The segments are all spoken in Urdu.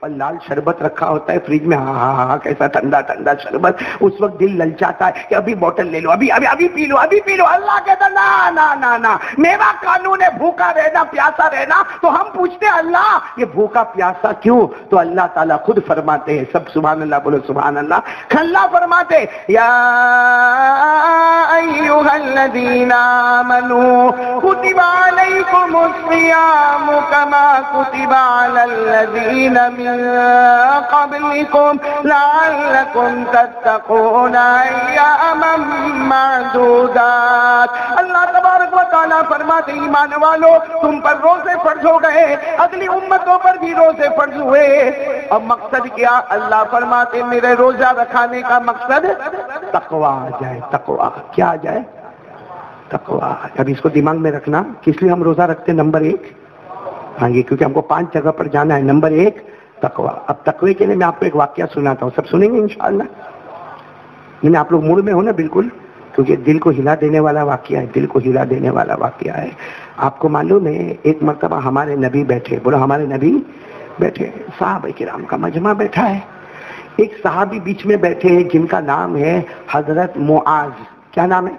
اور لال شربت رکھا ہوتا ہے فریج میں، ہاں ہاں ہاں کیسا ٹھنڈا ٹھنڈا شربت، اس وقت دل للچاتا ہے کہ ابھی بوٹل لے لو، ابھی ابھی ابھی پی لو، ابھی پی لو. اللہ کہتا نا نا نا نا، میرا قانون ہے بھوکا رہنا پیاسا رہنا. تو ہم پوچھتے ہیں اللہ یہ بھوکا پیاسا کیوں؟ تو اللہ تعالیٰ خود فرماتے ہیں، سب سبحان اللہ بولو سبحان اللہ. اللہ فرماتے یا ایھا الذین آمنوا کتب علیکم الصیام کما کتب علی الذین من قبلکم لعلکم تتقون ایاما معدودات. اللہ تبارک و تعالیٰ فرماتے ایمان والو تم پر روزے فرض ہو گئے، اگلی امتوں پر بھی روزے فرض ہوئے. اب مقصد کیا؟ اللہ فرماتے میرے روزہ رکھانے کا مقصد تقوی آ جائے. تقوی کیا آ جائے؟ تقوی. اب اس کو دماغ میں رکھنا کس لیے ہم روزہ رکھتے ہیں. نمبر 1 ہاں یہ کیونکہ ہم کو 5 جگہ پر جانا ہے. نمبر 1 تقوی. اب تقوی کے لیے میں آپ کو ایک واقعہ سناتا ہوں، سب سنیں گے انشاءاللہ. یعنی آپ لوگ موڈ میں ہو نا بالکل، کیونکہ دل کو ہلا دینے والا واقعہ ہے، دل کو ہلا دینے والا واقعہ ہے. آپ کو معلوم ہے ایک مرتبہ ہمارے نبی بیٹھے، بولو ہمارے نبی بیٹھے، صحابہ کرام کا مجمع بیٹھا ہے. ایک صحابی بیچ میں بیٹھے ہیں جن کا نام ہے حضرت معاذ. کیا نام ہے؟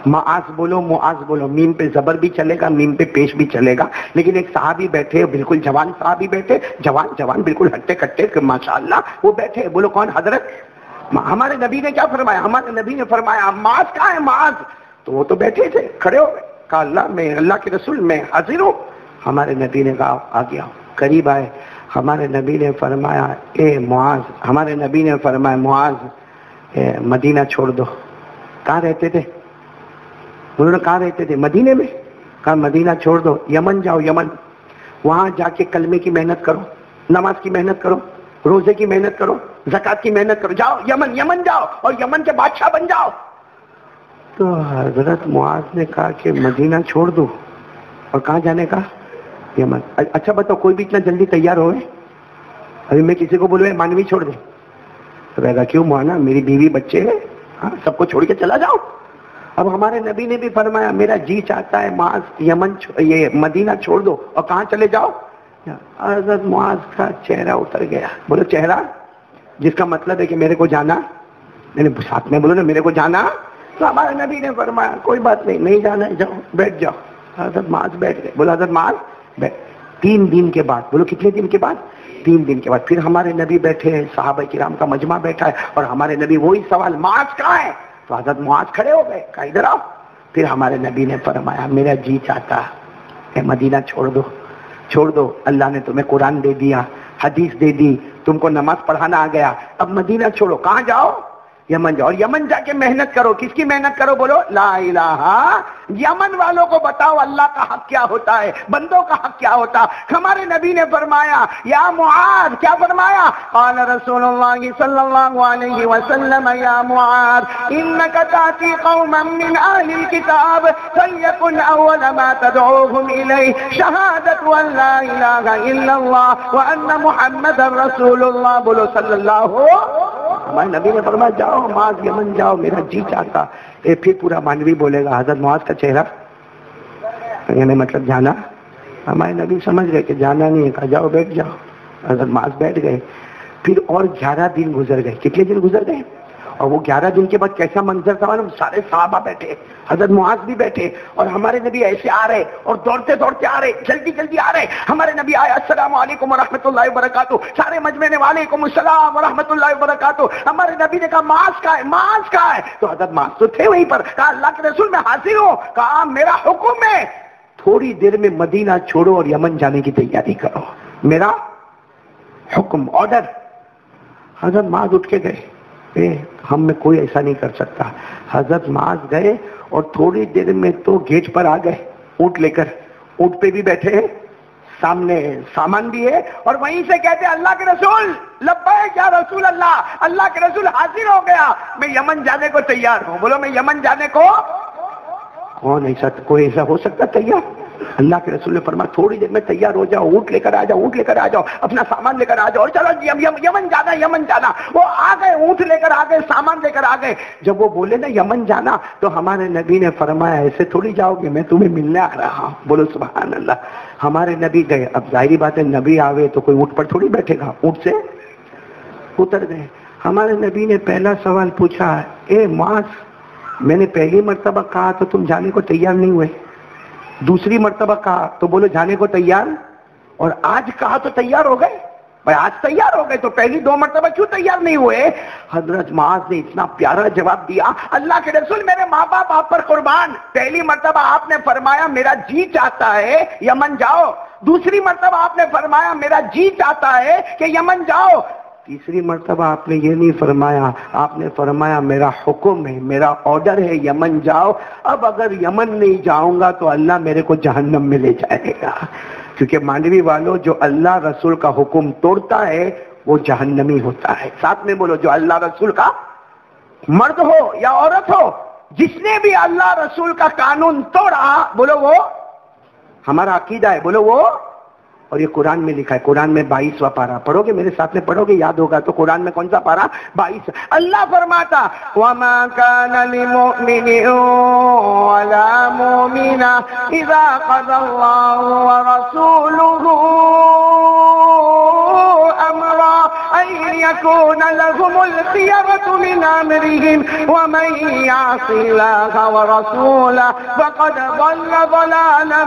معاذ بولو، معاذ بولو. میم پہ زبر بھی چلے گا، میم پہ پیش بھی چلے گا. لیکن ایک صحابی بیٹھے، بالکل جوان صحابی بیٹھے، جوان جوان بالکل ہٹے کٹے ماشاءاللہ وہ بیٹھے. بولو کون؟ حضرت. ہمارے نبی نے کیا فرمایا؟ ہمارے نبی نے فرمایا معاذ کہاں ہے معاذ؟ تو وہ تو بیٹھے تھے، کھڑے ہو گئے. کہا اللہ کے رسول میں حاضر ہوں. ہمارے نبی نے کہا آ گیا. قریب آئے. ہمارے نبی نے فرمایا اے معاذ، ہمارے نبی نے فرمایا معاذ مدینہ چھوڑ دو. کہاں رہتے تھے؟ انہوں نے کہاں رہتے تھے؟ مدینے میں. کہا مدینہ چھوڑ دو، یمن جاؤ. یمن وہاں جا کے کلمے کی محنت کرو، نماز کی محنت کرو، روزے کی محنت کرو، زکات کی محنت کرو. جاؤ یمن، یمن جاؤ اور یمن کے بادشاہ بن جاؤ. تو حضرت معاذ نے کہا کہ مدینہ چھوڑ دو اور کہاں جانے کا؟ یمن. اچھا بتاؤ کوئی بھی اتنا جلدی تیار ہوئے؟ ابھی میں کسی کو بولوں مانوی چھوڑ دے تو کہے گا کیوں مانا میری بیوی بچے ہیں، ہاں سب کو چھوڑ کے چلا جاؤ. اب ہمارے نبی نے بھی فرمایا میرا جی چاہتا ہے معاذ یمن یہ مدینہ چھوڑ دو اور کہاں چلے جاؤ. حضرت معاذ کا چہرہ اتر گیا. بولو چہرہ، جس کا مطلب ہے کہ میرے کو جانا. ساتھ میں بولو نا میرے کو جانا. تو ہمارے نبی نے فرمایا کوئی بات نہیں، نہیں جانا ہے جاؤ بیٹھ جاؤ. حضرت معاذ بیٹھ گئے. بولو حضرت معاذ بیٹھ. 3 دن کے بعد، بولو کتنے دن کے بعد؟ 3 دن کے بعد پھر ہمارے نبی بیٹھے ہیں، صحابہ کرام کا مجمع بیٹھا ہے اور ہمارے نبی وہی سوال معاذ کہاں ہے؟ تو حضرت معاذ کھڑے ہو گئے، کہا ادھر آؤ. پھر ہمارے نبی نے فرمایا میرا جی چاہتا ہے مدینہ چھوڑ دو، چھوڑ دو. اللہ نے تمہیں قرآن دے دیا، حدیث دے دی، تم کو نماز پڑھانا آ گیا. اب مدینہ چھوڑو. کہاں جاؤ؟ یمن جاؤ. اور یمن جا کے محنت کرو. کس کی محنت کرو؟ بولو لا الہ. یمن والوں کو بتاؤ اللہ کا حق کیا ہوتا ہے، بندوں کا حق کیا ہوتا. ہمارے نبی نے فرمایا یا معاذ، کیا فرمایا؟ قال رسول اللہ صلی اللہ علیہ وسلم یا معاذ انک تاتی قوما من اہل الکتاب فلیکن اول ما تدعوهم الیہ شہادت ان لا الہ الا اللہ وان محمد رسول اللہ. بولو صلی اللہ. ہمارے نبی نے فرمایا جاؤ معاذ یمن جاؤ، میرا جی چاہتا. پھر پورا مانوی بولے گا حضرت معاذ کا چہرہ، یعنی مطلب جانا. ہمارے نبی سمجھ گئے کہ جانا نہیں ہے. کہا جاؤ بیٹھ جاؤ. حضرت معاذ بیٹھ گئے. پھر اور 11 دن گزر گئے. کتنے دن گزر گئے؟ اور وہ 11 دن کے بعد کیسا منظر تھا معلوم؟ سارے صحابہ بیٹھے، حضرت معاذ بھی بیٹھے اور ہمارے نبی ایسے آ رہے اور دوڑتے دوڑتے آ رہے، جلدی جلدی آ رہے. ہمارے نبی آئے السلام علیکم ورحمۃ اللہ وبرکاتہ. سارے مجمع نے وعلیکم السلام ورحمۃ اللہ وبرکاتہ. ہمارے نبی نے کہا معاذ کہاں ہے؟ معاذ کہاں ہے؟ تو حضرت معاذ تو تھے وہیں پر. کہا اللہ کے رسول میں حاضر ہوں. کہا میرا حکم ہے تھوڑی دیر میں مدینہ چھوڑو اور یمن جانے کی تیاری کرو. میرا حکم، آرڈر. حضرت معاذ اٹھ کے گئے. ہم میں کوئی ایسا نہیں کر سکتا. حضرت معاذ گئے اور تھوڑی دیر میں تو گیٹ پر آ گئے اونٹ لے کر. اونٹ پہ بھی بیٹھے ہیں، سامنے سامان بھی ہے اور وہیں سے کہتے ہیں اللہ کے رسول لبیک یا رسول اللہ. اللہ کے رسول حاضر ہو گیا، میں یمن جانے کو تیار ہوں. بولو میں یمن جانے کو. کون ایسا، کوئی ایسا ہو سکتا تیار؟ اللہ کے رسول نے فرمایا تھوڑی دیر میں تیار ہو جاؤ، اونٹ لے کر آ جاؤ، اونٹ لے کر آ جاؤ، اپنا سامان لے کر آ جاؤ اور چلو یمن جانا، یمن جانا. وہ آ گئے، اونٹ لے کر آ گئے، سامان لے کر آ گئے. جب وہ بولے نا یمن جانا تو ہمارے نبی نے فرمایا ایسے تھوڑی جاؤ گے، میں تمہیں ملنے آ رہا ہوں. بولو سبحان اللہ. ہمارے نبی گئے. اب ظاہری بات ہے نبی آوے تو کوئی اونٹ پر تھوڑی بیٹھے گا, اونٹ سے اتر گئے. ہمارے نبی نے پہلا سوال پوچھا, اے معاذ, میں نے پہلی مرتبہ کہا تو تم جانے کو تیار نہیں ہوئے, دوسری مرتبہ کہا تو بولو جانے کو تیار, اور آج کہا تو تیار ہو گئے. بھائی آج تیار ہو گئے تو پہلی 2 مرتبہ کیوں تیار نہیں ہوئے؟ حضرت معاذ نے اتنا پیارا جواب دیا, اللہ کے رسول میرے ماں باپ آپ پر قربان, پہلی مرتبہ آپ نے فرمایا میرا جی چاہتا ہے یمن جاؤ, دوسری مرتبہ آپ نے فرمایا میرا جی چاہتا ہے کہ یمن جاؤ, تیسری مرتبہ آپ نے یہ نہیں فرمایا, آپ نے فرمایا میرا حکم ہے, میرا آرڈر ہے یمن جاؤ. اب اگر یمن نہیں جاؤں گا تو اللہ میرے کو جہنم میں لے جائے گا, کیونکہ مانوی والوں جو اللہ رسول کا حکم توڑتا ہے وہ جہنمی ہوتا ہے. ساتھ میں بولو, جو اللہ رسول کا, مرد ہو یا عورت ہو, جس نے بھی اللہ رسول کا قانون توڑا, بولو وہ ہمارا عقیدہ ہے, بولو وہ. اور یہ قرآن میں لکھا ہے, قرآن میں 22واں پارہ پڑھو گے, میرے ساتھ میں پڑھو گے, یاد ہوگا. تو قرآن میں کون سا پارہ؟ 22. اللہ فرماتا وَمَا كَانَ لِمُؤْمِنٍ وَلَا مُؤْمِنَةٍ إِذَا قَضَى اللَّهُ وَرَسُولُهُ أَمْرًا أَن يَكُونَ لَهُمُ الْخِيَرَةُ مِنْ أَمْرِهِمْ وَمَن يَعْصِ اللَّهَ وَرَسُولَهُ فَقَدْ ضَلَّ ضَلَالًا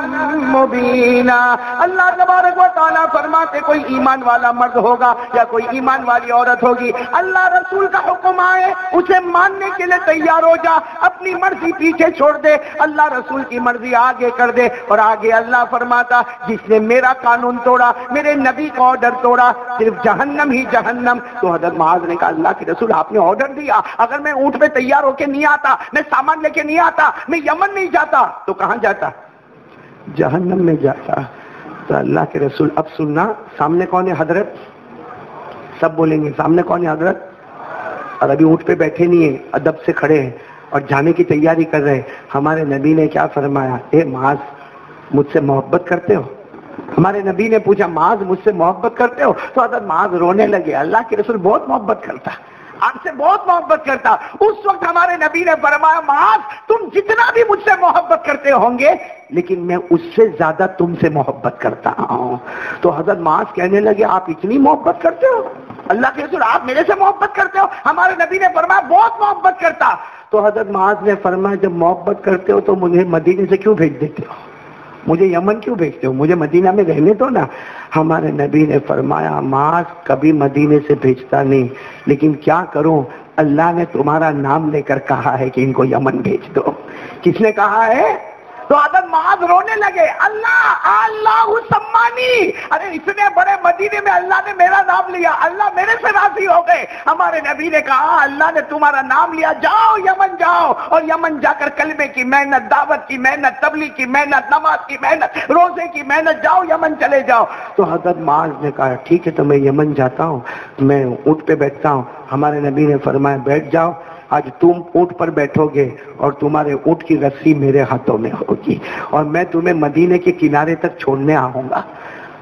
مُبِينًا. اللہ تبارک و تعالیٰ فرماتے کوئی ایمان والا مرد ہوگا یا کوئی ایمان والی عورت ہوگی, اللہ رسول کا حکم آئے اسے ماننے کے لیے تیار ہو جا, اپنی مرضی پیچھے چھوڑ دے, اللہ رسول کی مرضی آگے کر دے. اور آگے اللہ فرماتا جس نے میرا قانون توڑا, میرے نبی کا آرڈر توڑا, صرف جہنم ہی جہنم. تو حضرت معاذ نے کہا اللہ کے رسول آپ نے آرڈر دیا, اگر میں اونٹ پہ تیار ہو کے نہیں آتا, میں سامان لے کے نہیں آتا, میں یمن نہیں جاتا, تو کہاں جاتا؟ جہنم میں جاتا. تو اللہ کے رسول, اب سننا, سامنے کون ہے حضرت؟ سب بولیں گے سامنے کون ہے حضرت؟ اور ابھی اونٹ پہ بیٹھے نہیں ہیں, ادب سے کھڑے ہیں اور جانے کی تیاری کر رہے ہیں. ہمارے نبی نے کیا فرمایا, اے معاذ مجھ سے محبت کرتے ہو؟ ہمارے نبی نے پوچھا معاذ مجھ سے محبت کرتے ہو؟ تو حضرت معاذ رونے لگے. اللہ کے رسول بہت محبت کرتا, آپ سے بہت محبت کرتا. اس وقت ہمارے نبی نے فرمایا معاذ تم جتنا بھی مجھ سے محبت کرتے ہوں گے لیکن میں اس سے زیادہ تم سے محبت کرتا ہوں. تو حضرت معاذ کہنے لگے آپ اتنی محبت کرتے ہو؟ اللہ کے رسول آپ میرے سے محبت کرتے ہو؟ ہمارے نبی نے فرمایا بہت محبت کرتا. تو حضرت معاذ نے فرمایا جب محبت کرتے ہو تو مجھے مدینے سے کیوں بھیج دیتے ہو, مجھے یمن کیوں بھیجتے ہو, مجھے مدینہ میں رہنے دو نا. ہمارے نبی نے فرمایا معاذ کبھی مدینے سے بھیجتا نہیں, لیکن کیا کروں, اللہ نے تمہارا نام لے کر کہا ہے کہ ان کو یمن بھیج دو. کس نے کہا ہے؟ تو حضرت معاذ رونے لگے, اللہ اللہ سمانی, ارے اتنے بڑے مدینے میں اللہ نے میرا نام لیا, اللہ میرے سے راضی ہو گئے. ہمارے نبی نے کہا اللہ نے تمہارا نام لیا, جاؤ یمن جاؤ, اور یمن جا کر کلمے کی محنت, دعوت کی محنت, تبلیغ کی محنت, نماز کی محنت, روزے کی محنت, جاؤ یمن چلے جاؤ. تو حضرت معاذ نے کہا ٹھیک ہے تو میں یمن جاتا ہوں, میں اونٹ پہ بیٹھتا ہوں. ہمارے نبی نے فرمایا بیٹھ جاؤ, آج تم اونٹ پر بیٹھو گے اور تمہارے اونٹ کی رسی میرے ہاتھوں میں ہوگی اور میں تمہیں مدینے کے کنارے تک چھوڑنے آؤں گا.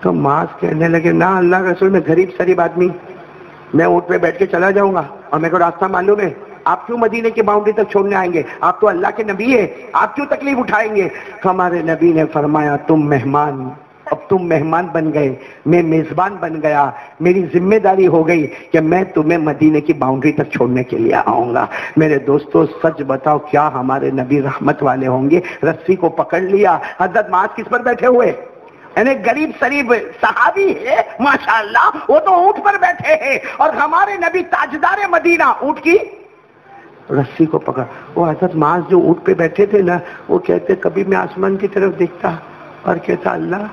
تو معاذ کہنے لگے نہ اللہ رسول میں غریب شریف آدمی, میں اونٹ پہ بیٹھ کے چلا جاؤں گا اور میرے کو راستہ معلوم ہے, آپ کیوں مدینے کی باؤنڈری تک چھوڑنے آئیں گے, آپ تو اللہ کے نبی ہیں, آپ کیوں تکلیف اٹھائیں گے. ہمارے نبی نے فرمایا تم مہمان, اب تم مہمان بن گئے, میں میزبان بن گیا, میری ذمہ داری ہو گئی کہ میں تمہیں مدینے کی باؤنڈری تک چھوڑنے کے لیے آؤں گا. میرے دوستو سچ بتاؤ کیا ہمارے نبی رحمت والے ہوں گے؟ رسی کو پکڑ لیا. حضرت معاذ کس پر بیٹھے ہوئے؟ یعنی غریب شریف صحابی ہے ماشاءاللہ, وہ تو اونٹ پر بیٹھے ہیں, اور ہمارے نبی تاجدار مدینہ اونٹ کی رسی کو پکڑ. وہ حضرت معاذ جو اونٹ پہ بیٹھے تھے نا, وہ کہتے کبھی میں آسمان کی طرف دیکھتا اور کہتا اللہ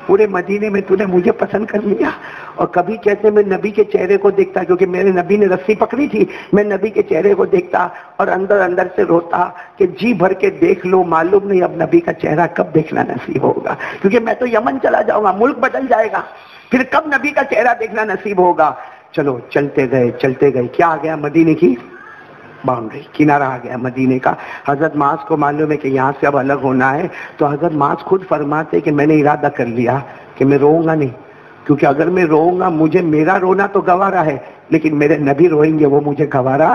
پورے مدینے میں تو نے مجھے پسند کر لیا, اور کبھی کہتے میں نبی کے چہرے کو دیکھتا, کیونکہ میرے نبی نے رسی پکڑی تھی, میں نبی کے چہرے کو دیکھتا اور اندر اندر سے روتا کہ جی بھر کے دیکھ لو, معلوم نہیں اب نبی کا چہرہ کب دیکھنا نصیب ہوگا, کیونکہ میں تو یمن چلا جاؤں گا, ملک بدل جائے گا, پھر کب نبی کا چہرہ دیکھنا نصیب ہوگا. چلو چلتے گئے, کیا آ گیا مدینے کی باؤنڈری, کنارہ آ گیا مدینے کا. حضرت معاذ کو معلوم ہے کہ یہاں سے اب الگ ہونا ہے, تو حضرت معاذ خود فرماتے کہ میں نے ارادہ کر لیا کہ میں روؤں گا نہیں, کیونکہ اگر میں روؤں گا مجھے میرا رونا تو گوارا ہے, لیکن میرے نبی روئیں گے وہ مجھے گوارا.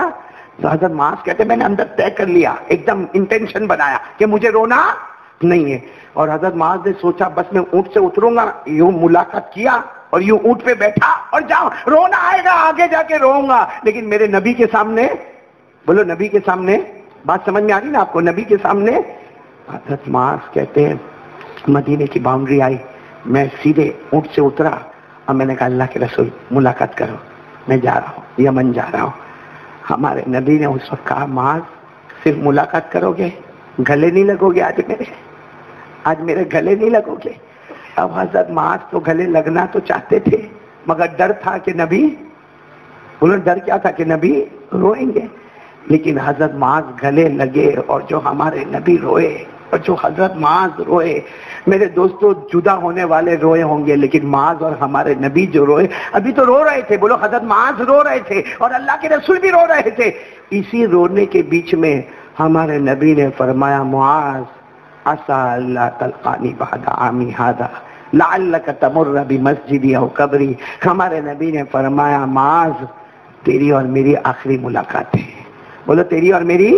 تو حضرت معاذ کہتے میں نے اندر طے کر لیا, ایک دم انٹینشن بنایا کہ مجھے رونا نہیں ہے. اور حضرت معاذ نے سوچا بس میں اونٹ سے اتروں گا، یوں ملاقات کیا اور یوں اونٹ پہ بیٹھا اور جاؤ، رونا آئے گا آگے جا کے روؤں گا، لیکن میرے نبی کے سامنے، بولو نبی کے سامنے، بات سمجھ میں آ رہی نا آپ کو؟ نبی کے سامنے حضرت معاذ کہتے ہیں مدینے کی باؤنڈری آئی، میں سیدھے اونٹ سے اترا اور میں نے کہا اللہ کے رسول ملاقات کرو، میں جا رہا ہوں، یمن جا رہا ہوں۔ ہمارے نبی نے اس وقت کہا معاذ صرف ملاقات کرو گے، گلے نہیں لگو گے آج میرے گلے نہیں لگو گے؟ اب حضرت معاذ تو گلے لگنا تو چاہتے تھے، مگر ڈر تھا کہ نبی، بولو ڈر کیا تھا کہ نبی روئیں گے، لیکن حضرت معاذ گلے لگے اور جو ہمارے نبی روئے اور جو حضرت معاذ روئے، میرے دوستو جدا ہونے والے روئے ہوں گے لیکن معاذ اور ہمارے نبی جو روئے، ابھی تو رو رہے تھے، بولو حضرت معاذ رو رہے تھے اور اللہ کے رسول بھی رو رہے تھے، اسی رونے کے بیچ میں ہمارے نبی نے فرمایا معاذ عسى اللہ تلقانی بعد عامی ھذا لعلک تمر بمسجدی او قبری، ہمارے نبی نے فرمایا معاذ تیری اور میری آخری ملاقات ہے، بولو تیری اور میری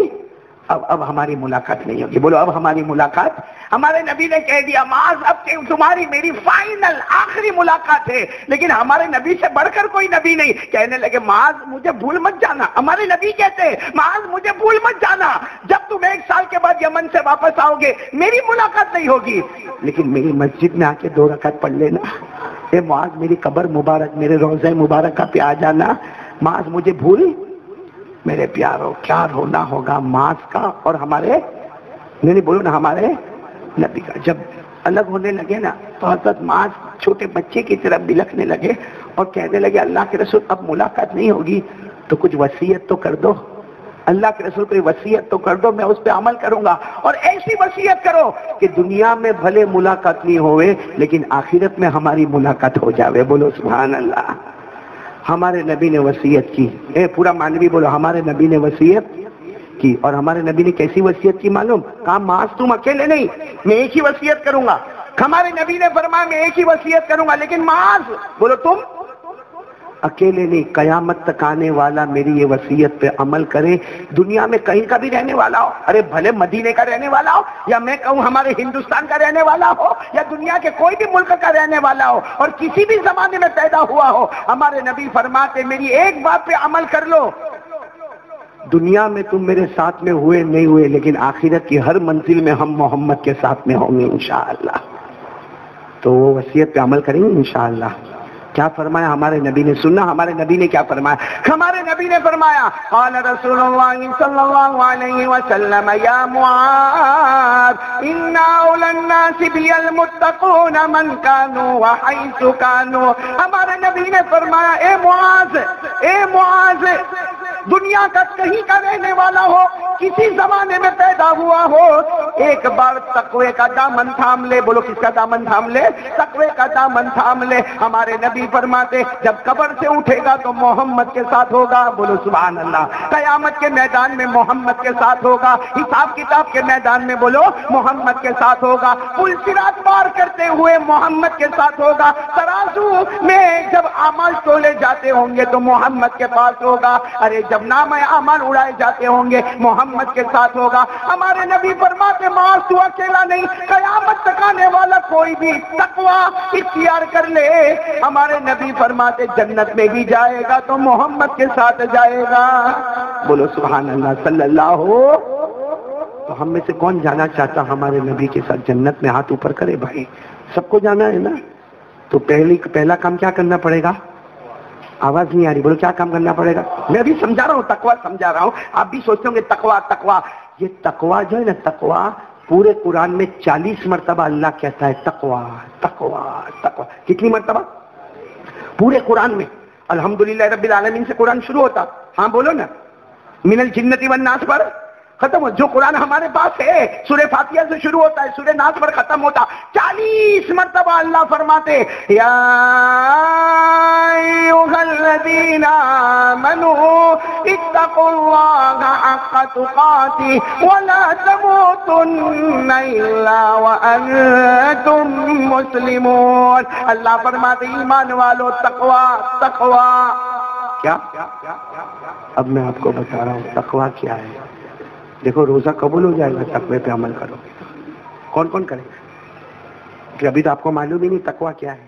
اب ہماری ملاقات نہیں ہوگی، بولو اب ہماری ملاقات، ہمارے نبی نے کہہ دیا معاذ اب تمہاری میری فائنل آخری ملاقات ہے، لیکن ہمارے نبی سے بڑھ کر کوئی نبی نہیں، کہنے لگے معاذ مجھے بھول مت جانا، ہمارے نبی کہتے ہیں معاذ مجھے بھول مت جانا، جب تم 1 سال کے بعد یمن سے واپس آؤ گے میری ملاقات نہیں ہوگی، لیکن میری مسجد میں آ کے 2 رکعت پڑھ لینا، اے معاذ میری قبر مبارک میرے روضہ مبارکہ پہ آ جانا، معاذ مجھے بھول، میرے پیاروں کیا رونا ہوگا معاذ کا اور ہمارے، نہیں بولو نا ہمارے نبی کا۔ جب الگ ہونے لگے نا تو حضرت معاذ چھوٹے بچے کی طرح بلکنے لگے اور کہنے لگے اللہ کے رسول اب ملاقات نہیں ہوگی تو کچھ وصیت تو کر دو، اللہ کے رسول کوئی وصیت تو کر دو، میں اس پہ عمل کروں گا، اور ایسی وصیت کرو کہ دنیا میں بھلے ملاقات نہیں ہوئے لیکن آخرت میں ہماری ملاقات ہو جاوے، بولو سبحان اللہ۔ ہمارے نبی نے وصیت کی، پورا مانوی بولو ہمارے نبی نے وصیت کی، اور ہمارے نبی نے کیسی وصیت کی معلوم؟ کہا معاذ تم اکیلے نہیں، میں ایک ہی وصیت کروں گا، ہمارے نبی نے فرمایا میں ایک ہی وصیت کروں گا، لیکن معاذ بولو تم اکیلے نہیں، قیامت تک آنے والا میری یہ وصیت پہ عمل کرے، دنیا میں کہیں کا بھی رہنے والا ہو، ارے بھلے مدینے کا رہنے والا ہو یا میں کہوں ہمارے ہندوستان کا رہنے والا ہو یا دنیا کے کوئی بھی ملک کا رہنے والا ہو اور کسی بھی زمانے میں پیدا ہوا ہو، ہمارے نبی فرماتے میری ایک بات پہ عمل کر لو، دنیا میں تم میرے ساتھ میں ہوئے نہیں ہوئے لیکن آخرت کی ہر منزل میں ہم محمد کے ساتھ میں ہوں گے انشاءاللہ، تو وہ وصیت پہ عمل کریں گے انشاءاللہ۔ کیا فرمایا ہمارے نبی نے؟ سننا ہمارے نبی نے کیا فرمایا؟ ہمارے نبی نے فرمایا قال رسول اللہ صلی اللہ علیہ وسلم یا معاذ ان اولى الناس بي المتقون من كانوا وحيث كانوا، ہمارے نبی نے فرمایا اے معاذ دنیا کا کہیں کا رہنے والا ہو، کسی زمانے میں پیدا ہوا ہو، ایک بار تقوی کا دامن تھام لے، بولو کس کا دامن تھام لے؟ تقوی کا دامن تھام لے۔ ہمارے نبی فرماتے جب قبر سے اٹھے گا تو محمد کے ساتھ ہوگا، بولو سبحان اللہ، قیامت کے میدان میں محمد کے ساتھ ہوگا، حساب کتاب کے میدان میں بولو محمد کے ساتھ ہوگا، پل صراط پار کرتے ہوئے محمد کے ساتھ ہوگا، ترازو میں جب اعمال تولے جاتے ہوں گے تو محمد کے پاس ہوگا، ارے جب نام اعمال اڑائے جاتے ہوں گے محمد کے ساتھ ہوگا۔ ہمارے نبی فرماتے معاذ تو اکیلا نہیں، قیامت تک آنے والا کوئی بھی تقوی اختیار کر لے، ہمارے نبی فرماتے جنت میں بھی جائے گا تو محمد کے ساتھ جائے گا، بولو سبحان اللہ صلی اللہ ہو۔ تو ہم میں سے کون جانا چاہتا ہمارے نبی کے ساتھ جنت میں؟ ہاتھ اوپر کرے بھائی، سب کو جانا ہے نا؟ تو پہلا کام کیا کرنا پڑے گا؟ آواز نہیں آ رہی، بولو کیا کام کرنا پڑے گا؟ میں بھی سمجھا رہا ہوں، تقویٰ سمجھا رہا ہوں، آپ بھی سوچتے ہوں گے تقویٰ، یہ تقویٰ جو ہے نا، تقویٰ پورے قرآن میں 40 مرتبہ اللہ کہتا ہے تقویٰ، کتنی مرتبہ پورے قرآن میں؟ الحمدللہ رب العالمین سے قرآن شروع ہوتا، ہاں بولو نا، من الجنت والناس پر ختم ہو، جو قرآن ہمارے پاس ہے سورہ فاتحہ سے شروع ہوتا ہے، سورہ ناس پر ختم ہوتا، 40 مرتبہ اللہ فرماتے یا ایھا الذین آمنوا اتقوا اللہ حق تقاتہ ولا تموتن الا وانتم مسلمون، اللہ فرماتے ایمان والو تقوی کیا؟ اب میں آپ کو بتا رہا ہوں تقوی کیا ہے۔ دیکھو روزہ قبول ہو جائے گا، تقوی پہ عمل کرو، کون کون کرے گا؟ کہ ابھی تو آپ کو معلوم ہی نہیں تقویٰ کیا ہے.